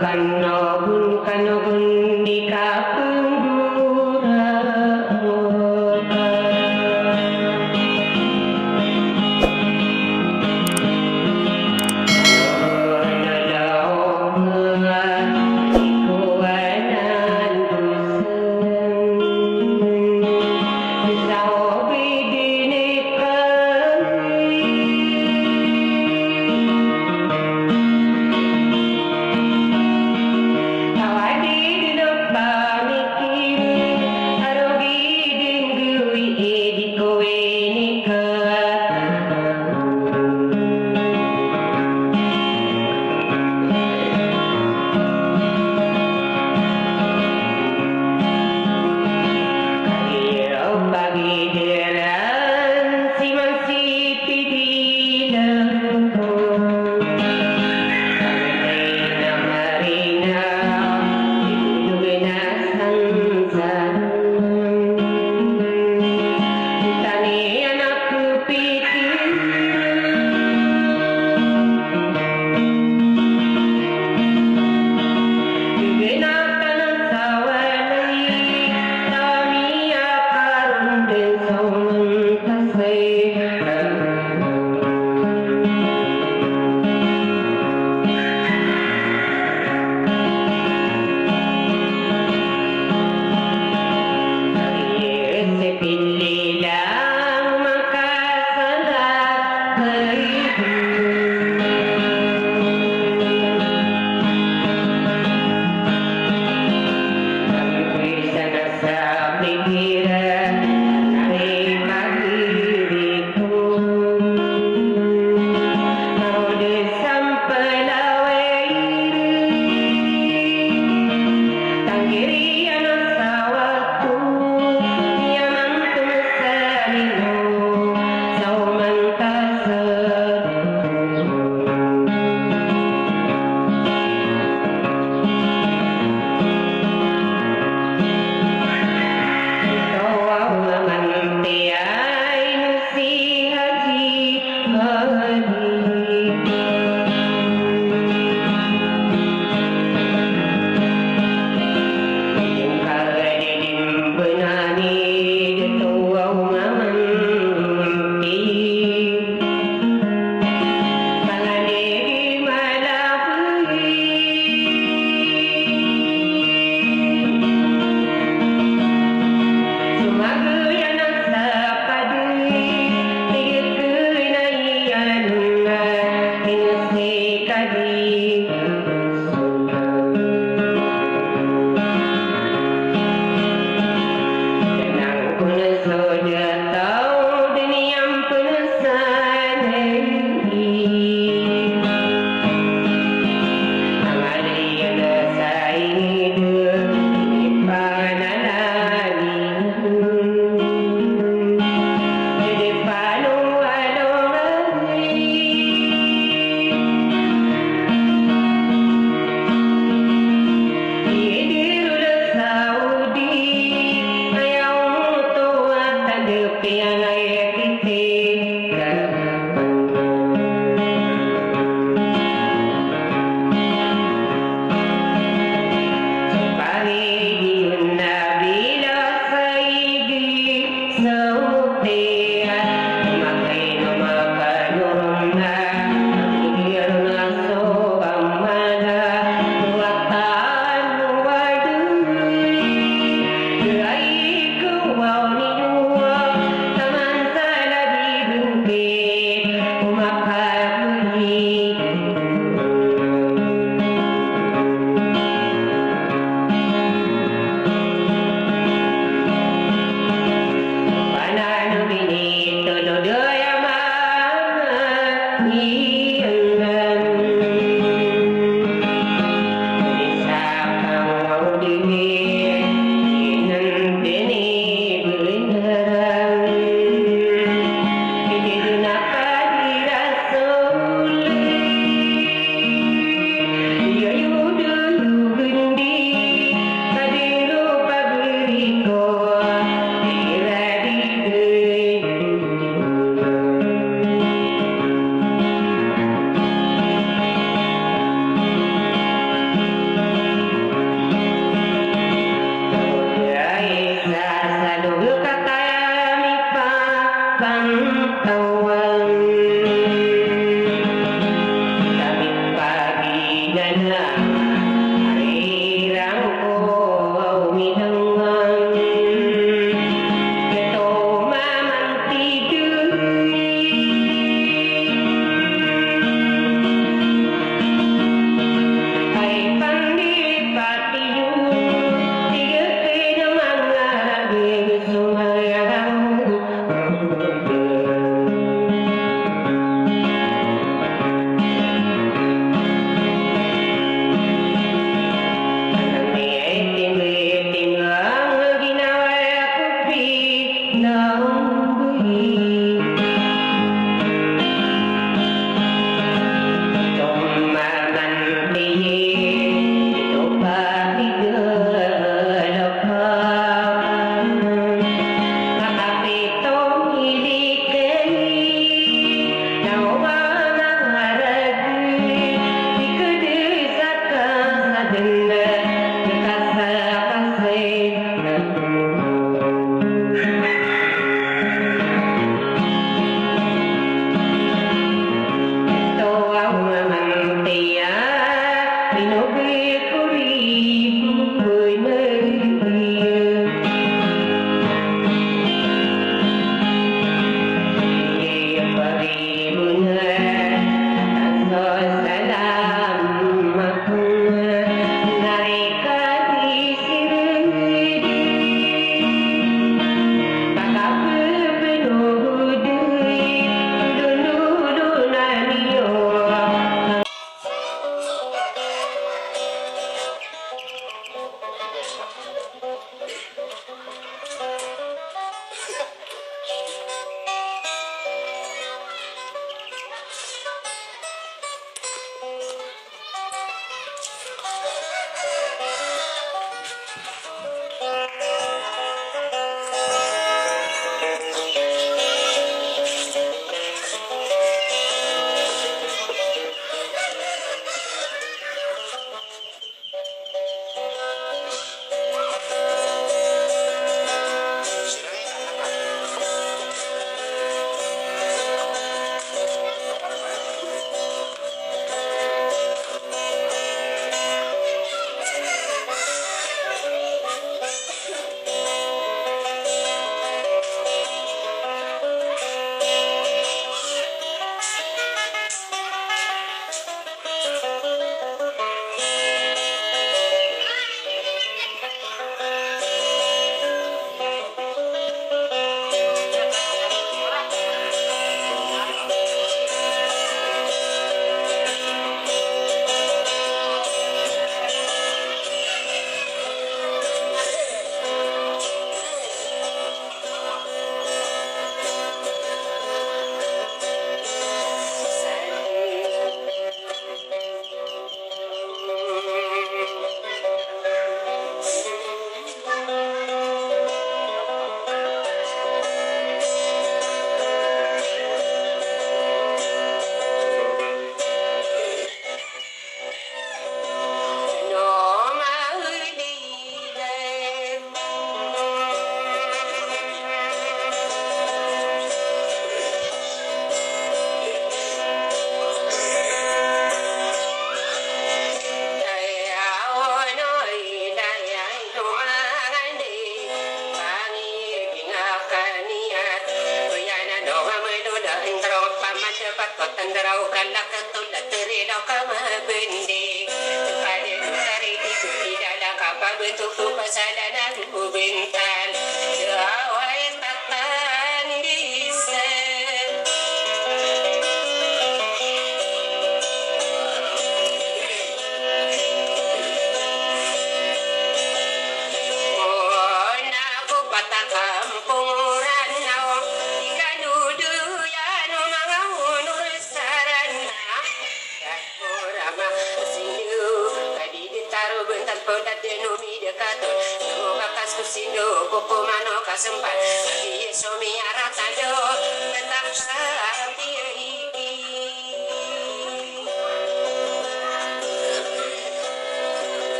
kanobun di kapungura.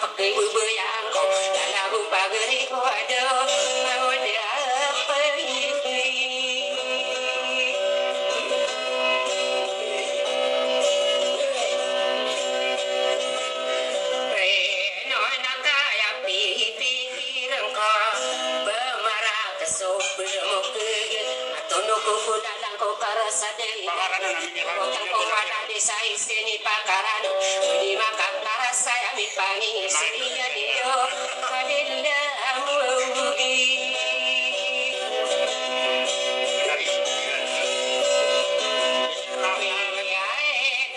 pakai bubuyang ko lagu pagari ko ado mau dia apa Kuku dalang ko karasa dei Kotang ko ada desa isini pakaran Di makam karasa yami pangi Siriya niyo Kadilla amugi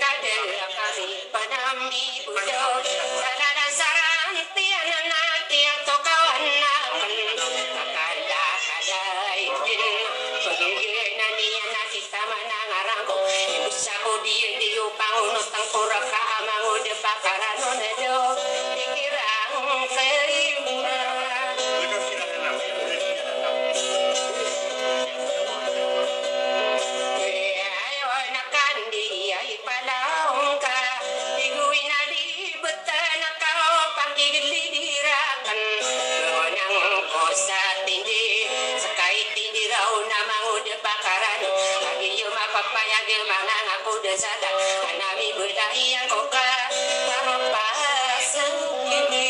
Kadilla kami panami budo Sarada sarang tianan tiang to kawan naman Akala kadai din kita manangarangko Ibusaku di upang unutang pura kaamang udah bakaran onedo Dikirang keima Ayo nakan dia ipalaong ka Diguin na di betan kau panggili dirakan Ngonang ko sa tindi Sakay tindi raw namang udah bakaran papaya ge manang aku desada kanami budaya koka parapasang ini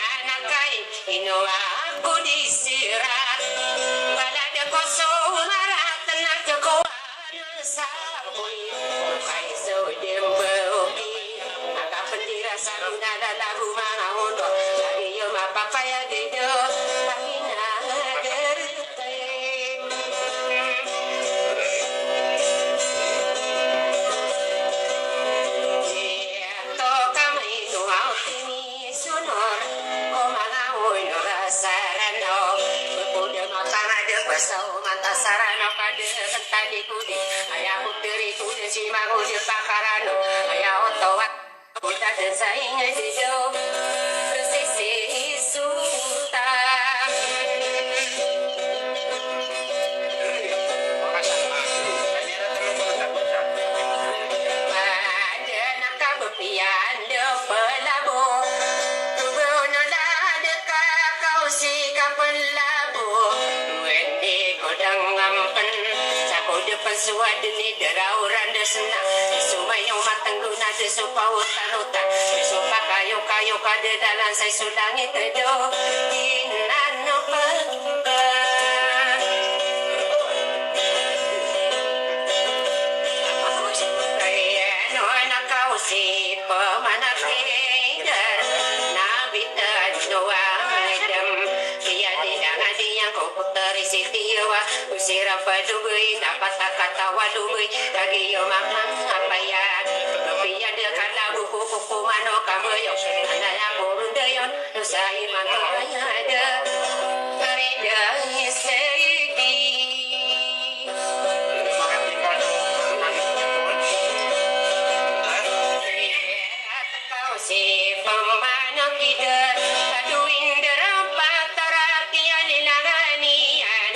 anak kain ino aku disirat balada kosong marat tenang kekoan sabun kai so demboki agak pendira saruna lagu mana ondo papaya dedo pakina gerte to kami no altini sunor o mana oi no rasarano bepude matana de pasau mata sarano kade tadi kudi aya putri kudi si mangu de pakarano aya otowat udah desain dedo Suad ni derauran desena sumayong matang luna de supautan-utan supakayo kayo kade dalan say sulangit do inano pagka ayano nakausi pamanakidar nabitan doa medem dia didangan diyang ko puteri sitiwa usira padugoy dapat katawa dugoy lagi yo makang apayan piya de kana buku buku mano kamoyo anaya purudayon usai mangaya de karida isedi kau si pemano kita aduin derapa tarakian lilanganian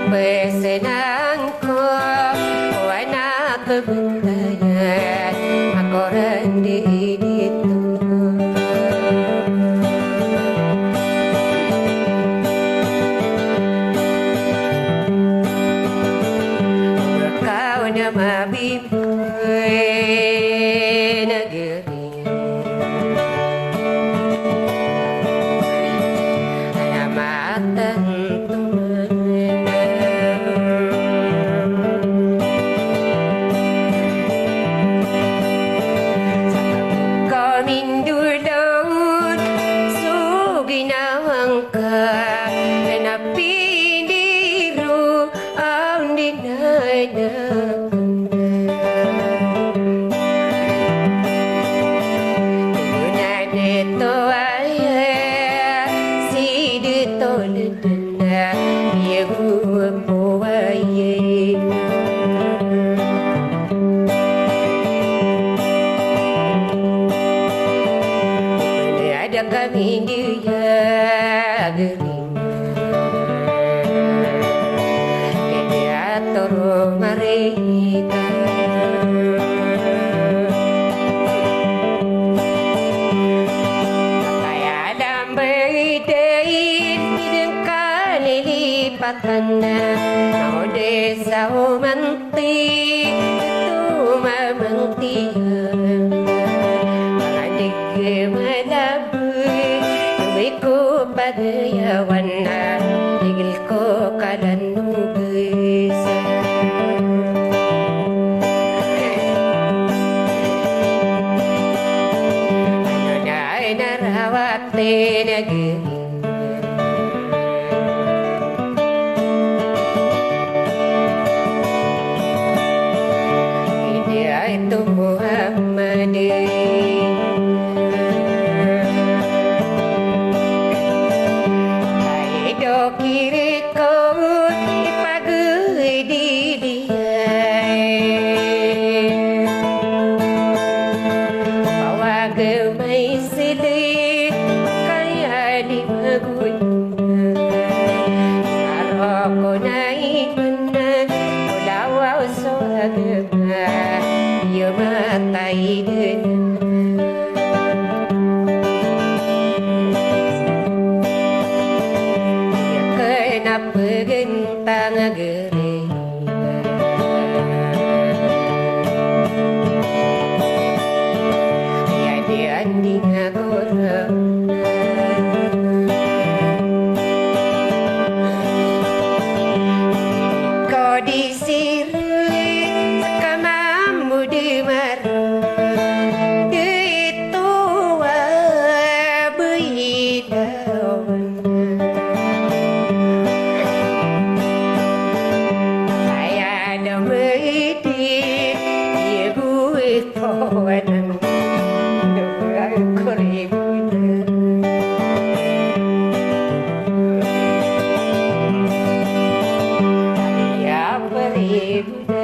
pesenanku warna kebentayan aku rendi itu berkau nama bimbing negeri alamat tentu kami dia gering kreator mereka kayak dalam berdein hidung kali lipatan mau desa menti itu mementi pada warna digil ko kadan nubis ano na ay narawat negeri ini ay Muhammad kiri kau ipagai di dia bawa gemai silik kaya di maguna aroko naik benar ulawau soagema dia matai dengar pegentang gering ya dianding korang kau disirui sekamamu demar itu behidawan Beribu